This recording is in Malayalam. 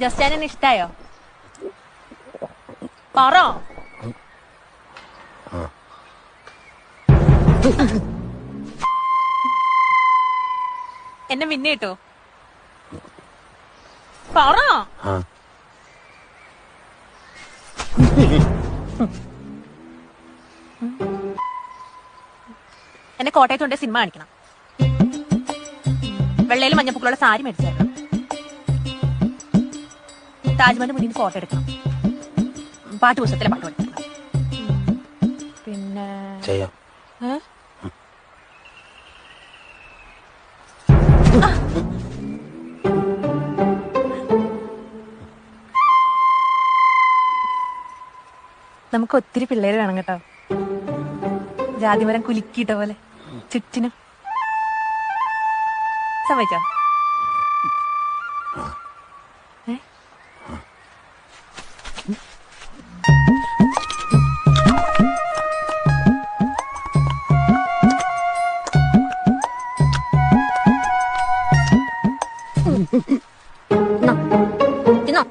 ജസ്റ്റാനെ ഇഷ്ടായോ? പറ. എന്നെ പിന്നെ കിട്ടോ? പറ. എന്നെ കോട്ടയത്തുണ്ടെ സിനിമ കാണിക്കണം. വെള്ളയിൽ മഞ്ഞപ്പൂക്കളുള്ള സാരി മേടിച്ചായിരുന്നു. താജ്മഹലിന് മുന്നിൽ ഫോട്ടോ എടുക്കണം. പാട്ട് പുസ്തകത്തിലെ പാട്ട് പഠിക്കണം. പിന്നെ നമുക്ക് ഒത്തിരി പിള്ളേര് വേണം കേട്ടോ. ജാതിമരം കുലുക്കിയിട്ട പോലെ ചുറ്റിനും. സമ്മതിച്ചോ? തിന്നോ.